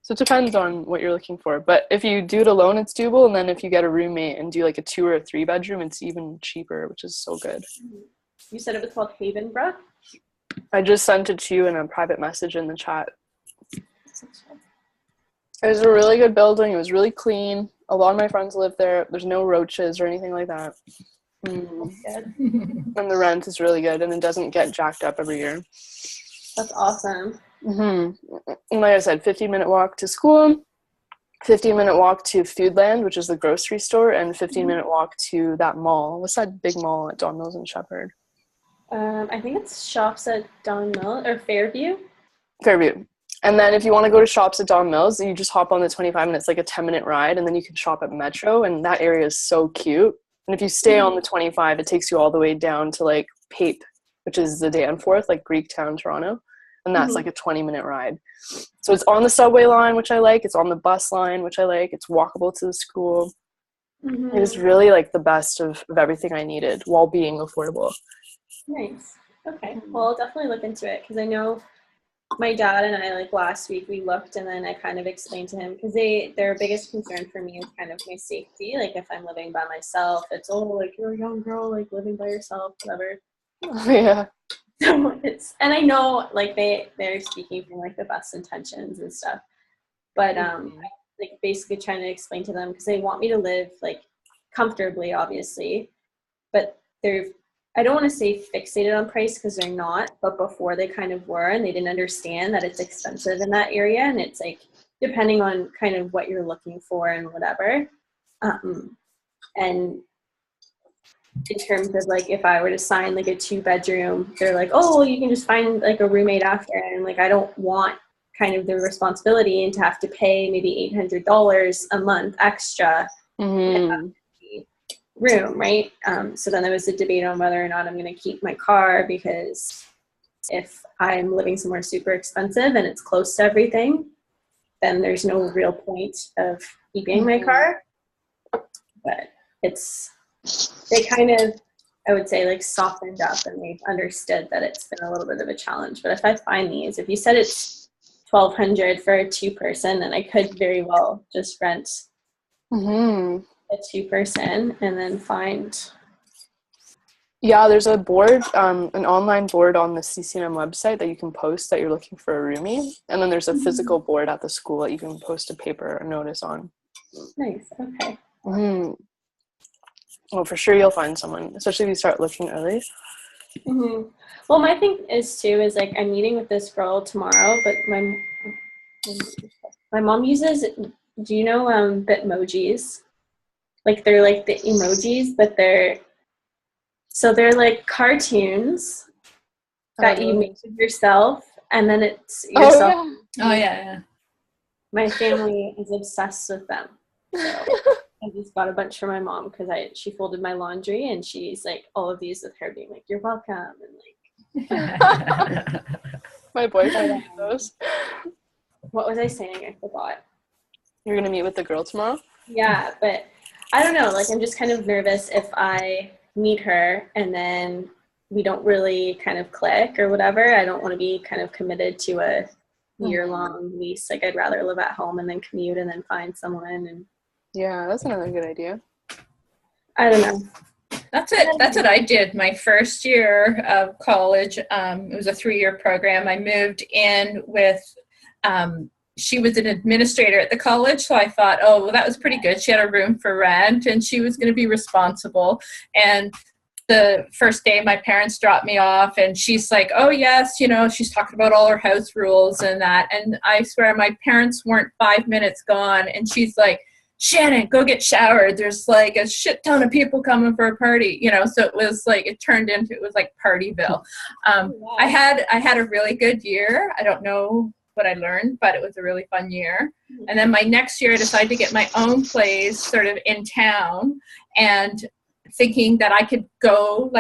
So it depends on what you're looking for. But if you do it alone, it's doable. And then if you get a roommate and do like a 2 or a 3-bedroom, it's even cheaper, which is so good.
You said it was called Havenbrook?
I just sent it to you in a private message in the chat. It was a really good building. It was really clean. A lot of my friends live there. There's no roaches or anything like that.
Good.
And the rent is really good, and it doesn't get jacked up every year.
That's awesome.
And like I said, 15-minute walk to school, 15-minute walk to Foodland, which is the grocery store, and 15-minute walk to that mall. What's that big mall at Don Mills and Shepherd?
I think it's Shops at Don Mills or Fairview.
Fairview. And then if you want to go to Shops at Don Mills, you just hop on the 25 minutes, like a 10-minute ride, and then you can shop at Metro, and that area is so cute. And if you stay on the 25, it takes you all the way down to like Pape, which is the Danforth, like Greektown, Toronto. And that's like a 20-minute ride. So it's on the subway line, which I like. It's on the bus line, which I like. It's walkable to the school. It was really like the best of everything I needed while being affordable.
Nice. Okay. Well, I'll definitely look into it, because I know my dad and I, like last week, we looked, and then I kind of explained to him, because their biggest concern for me is kind of my safety. Like if I'm living by myself, it's like you're a young girl, like living by yourself, whatever.
Yeah.
So and I know like they're speaking from like the best intentions and stuff, but like basically trying to explain to them, because they want me to live like comfortably, obviously, but I don't want to say fixated on price, because they're not, but before they kind of were, and they didn't understand that it's expensive in that area, and it's like depending on kind of what you're looking for and whatever. And in terms of like if I were to sign like a 2-bedroom, they're like, oh, well, you can just find like a roommate after, and like I don't want kind of the responsibility and to have to pay maybe $800 a month extra room, right? So then there was a debate on whether or not I'm going to keep my car, because if I'm living somewhere super expensive and it's close to everything, then there's no real point of keeping my car. But they kind of, I would say, like softened up, and they've understood that it's been a little bit of a challenge. But if I find these, if you said it's $1,200 for a 2-person, then I could very well just rent a 2-person and then find.
Yeah, there's a board, an online board on the CCNM website that you can post that you're looking for a roomie, and then there's a physical board at the school that you can post a paper notice on.
Nice. Okay.
Well, for sure you'll find someone, especially if you start looking early.
Well, my thing is like I'm meeting with this girl tomorrow, but my mom uses, do you know Bitmojis? Like they're like the emojis, but they're like cartoons that you make of yourself, and then it's yourself.
Oh yeah.
My family is obsessed with them. So I just got a bunch for my mom because she folded my laundry, and she's like all of these with her being like, "You're welcome," and like.
My boyfriend has those.
What was I saying? I forgot.
You're gonna meet with the girl tomorrow?
Yeah, but I don't know. Like, I'm just kind of nervous if I meet her and then we don't really kind of click or whatever. I don't want to be kind of committed to a year-long lease. Like, I'd rather live at home and then commute and then find someone. And
yeah, that's another good idea.
I don't know.
That's what I did my first year of college. It was a 3-year program. I moved in with, she was an administrator at the college, so I thought, oh, well, that was pretty good. She had a room for rent, and she was going to be responsible. And the first day, my parents dropped me off, and she's like, oh, yes, she's talking about all her house rules and that. And I swear my parents weren't 5 minutes gone, and she's like, Shannon, go get showered. There's like a shit ton of people coming for a party, so it was like, it was like Partyville. I had a really good year. I don't know what I learned, but it was a really fun year. And then my next year I decided to get my own place sort of in town, and thinking that I could go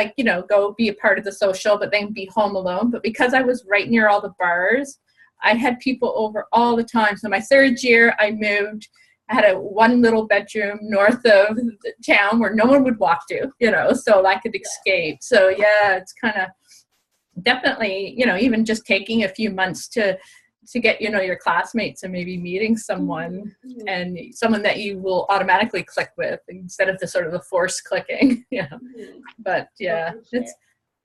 go be a part of the social, but then be home alone. But because I was right near all the bars, I had people over all the time. So my third year I moved. I had one little bedroom north of the town where no one would walk to, so I could escape. So yeah, it's kind of definitely, even just taking a few months to get, your classmates and maybe meeting someone and someone that you will automatically click with instead of the sort of the forced clicking. Yeah. But yeah, it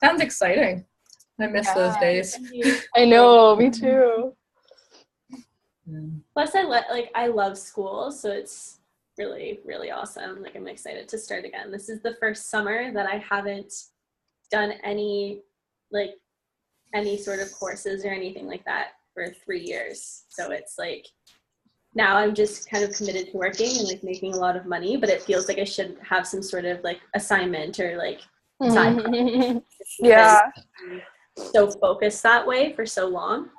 sounds exciting. I miss those days.
I know, me too.
Plus, I love school, so it's really, really awesome. Like, I'm excited to start again. This is the first summer that I haven't done any sort of courses or anything like that for 3 years. So it's like, now I'm just kind of committed to working and like making a lot of money, but it feels like I should have some sort of like assignment or like side project.
Yeah.
So focused that way for so long.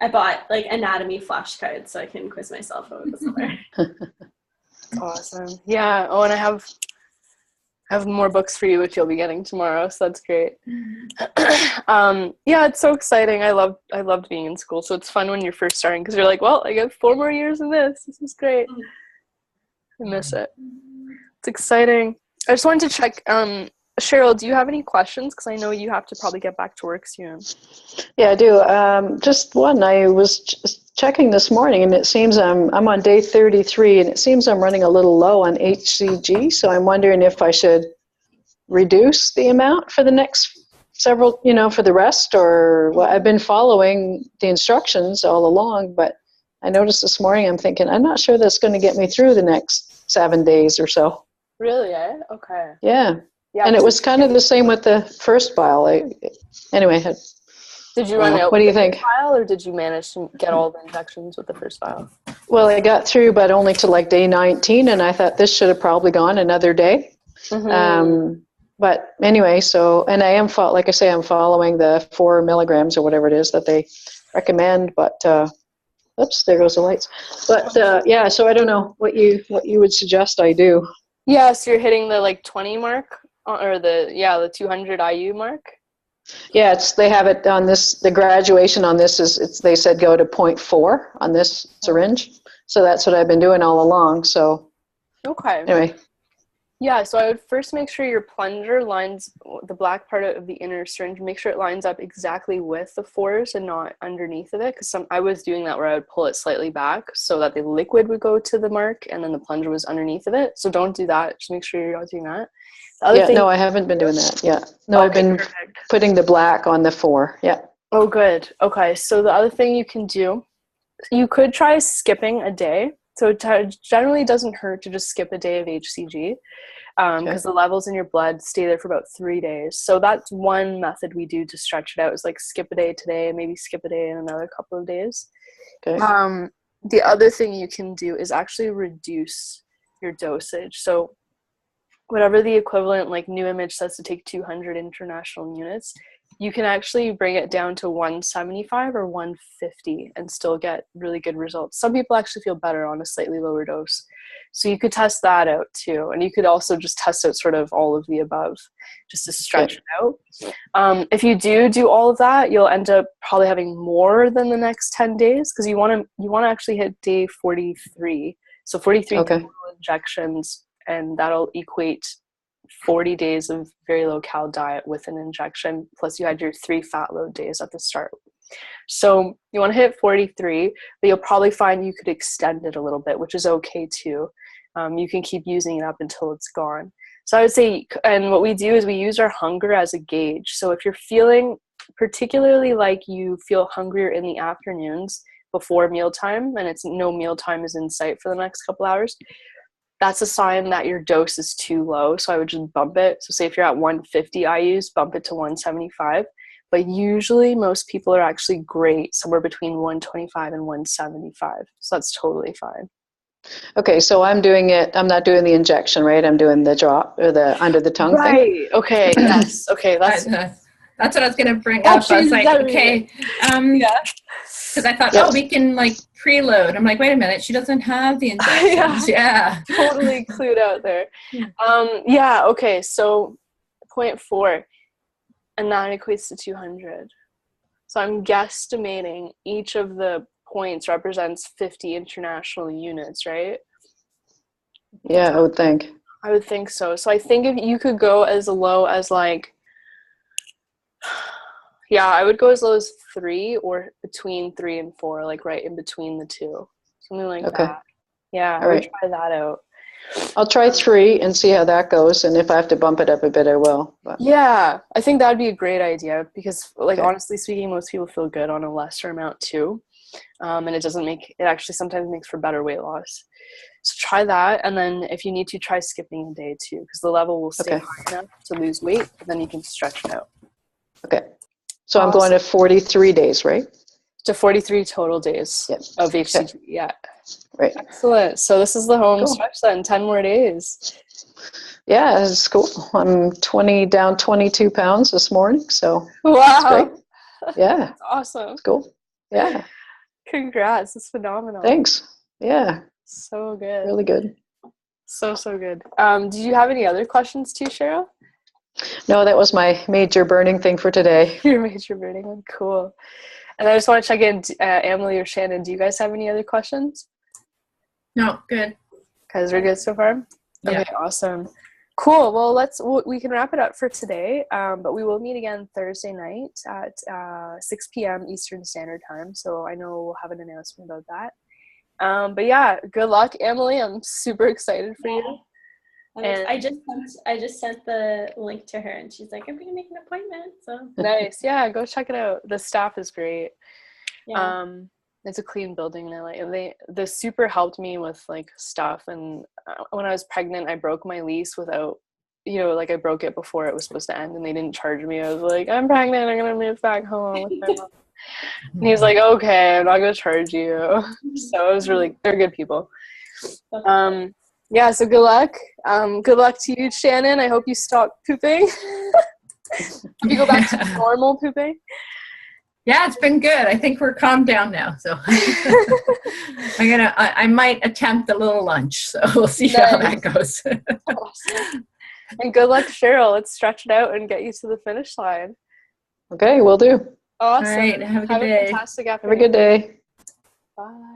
I bought like anatomy flashcards so I can quiz myself over the summer.
Awesome. Yeah. Oh, and I have more books for you, which you'll be getting tomorrow. So that's great. Yeah, it's so exciting. I loved being in school. So it's fun when you're first starting because you're like, well, I got 4 more years in this. This is great. I miss it. It's exciting. I just wanted to check, Cheryl, do you have any questions? Because I know you have to probably get back to work soon.
Yeah, I do. Just one. I was checking this morning, and it seems I'm on day 33, and it seems I'm running a little low on HCG. So I'm wondering if I should reduce the amount for the next several, for the rest, or what. I've been following the instructions all along, but I noticed this morning, I'm thinking, I'm not sure that's going to get me through the next 7 days or so.
Really, eh? Okay.
Yeah.
Yeah,
and it was kind of the same with the first vial. Anyway.
Did you run out
what do you
with the
think?
vial, or did you manage to get all the injections with the first vial?
Well, I got through, but only to like day 19, and I thought this should have probably gone another day. But anyway, and I am, like I say, I'm following the 4 milligrams or whatever it is that they recommend. But oops, there goes the lights. But yeah, so I don't know what you would suggest I do.
Yeah, so you're hitting the 20 mark, or the 200 IU mark.
Yeah, they have it on this, the graduation on this they said go to 0.4 on this syringe. So that's what I've been doing all along. So
Okay.
anyway.
Yeah, so I would first make sure your plunger lines the black part of the inner syringe, make sure it lines up exactly with the 4s and not underneath of it, because I was doing that where I would pull it slightly back so that the liquid would go to the mark and then the plunger was underneath of it. So don't do that. Just make sure you're not doing that. The other thing,
No, I haven't been doing that. Yeah. No,
okay,
I've been
perfect.
putting the black on the 4. Yeah.
Oh, good. Okay, so the other thing you can do, you could try skipping a day. So it generally doesn't hurt to just skip a day of HCG because the levels in your blood stay there for about 3 days. So that's one method we do to stretch it out, is like skip a day today, maybe skip a day in another couple of days.
Okay.
The other thing you can do is actually reduce your dosage. So whatever the equivalent, like New Image says to take 200 international units, you can actually bring it down to 175 or 150 and still get really good results. Some people actually feel better on a slightly lower dose. So you could test that out too. And you could also just test out sort of all of the above just to stretch it out. If you do all of that, you'll end up probably having more than the next 10 days because you want to actually hit day 43. So 43 total injections, and that'll equate 40 days of very low cal diet with an injection, plus you had your 3 fat load days at the start. So you want to hit 43, but you'll probably find you could extend it a little bit, which is okay too. You can keep using it up until it's gone. So I would say, and what we do is we use our hunger as a gauge. So if you're feeling particularly like you feel hungrier in the afternoons before mealtime, and it's no mealtime is in sight for the next couple hours, that's a sign that your dose is too low. So I would just bump it. So say if you're at 150 IUs, bump it to 175. But usually most people are actually great somewhere between 125 and 175. So that's totally fine.
Okay, so I'm doing it. I'm not doing the injection, right? I'm doing the drop or the under the tongue thing.
Right. Okay. Yes. Okay.
That's what I was going to bring up. I was like, okay, because I thought, we can like preload. I'm like, wait a minute, she doesn't have the injections. Yeah.
Totally clued out there. Okay, so 0.4, and that equates to 200. So I'm guesstimating each of the points represents 50 international units, right?
Yeah, I would think.
I would think so. So I think if you could go as low as like, I would go as low as 3 or between 3 and 4, like right in between the two. Something like that. Yeah, I would try that out.
I'll try 3 and see how that goes. And if I have to bump it up a bit, I will. But.
Yeah, I think that'd be a great idea because, like, honestly speaking, most people feel good on a lesser amount too. And it actually sometimes makes for better weight loss. So try that. And then if you need to, try skipping a day too, because the level will stay high enough to lose weight. And then you can stretch it out.
Okay. So I'm going to 43 days, right?
To 43 total days of HCG. Okay. Yeah.
Right.
Excellent. So this is the home stretch then, 10 more days.
Yeah, it's cool. I'm down 22 pounds this morning. So
wow.
That's great. Yeah.
That's awesome.
It's cool. Yeah.
Congrats. It's phenomenal.
Thanks. Yeah.
So good.
Really good.
So good. Did you have any other questions too, Cheryl?
No, that was my major burning thing for today.
Your major burning one. Cool. And I just want to check in, Emily or Shannon, do you guys have any other questions?
No, good.
Guys, we're good so far?
Yeah.
Okay, awesome. Cool. Well, we can wrap it up for today, but we will meet again Thursday night at 6 p.m. Eastern Standard Time. So I know we'll have an announcement about that. But yeah, good luck, Emily. I'm super excited for you.
And I just sent the link to her, and she's like, "I'm gonna make an appointment." So
nice. Yeah, go check it out. The staff is great.
Yeah.
It's a clean building. They super helped me with like stuff. And when I was pregnant, I broke my lease without, I broke it before it was supposed to end, and they didn't charge me. I was like, "I'm pregnant. I'm gonna move back home with my mom." And he was like, "Okay, I'm not gonna charge you." So it was they're good people. Yeah, so good luck. Good luck to you, Shannon. I hope you stop pooping. Hope you go back to normal pooping.
Yeah, it's been good. I think we're calmed down now. So I might attempt a little lunch. So we'll see how that goes.
Awesome. And good luck, Cheryl. Let's stretch it out and get you to the finish line.
Okay, will do.
Awesome.
All right, have a good day.
fantastic
Have
afternoon.
a good day.
Bye.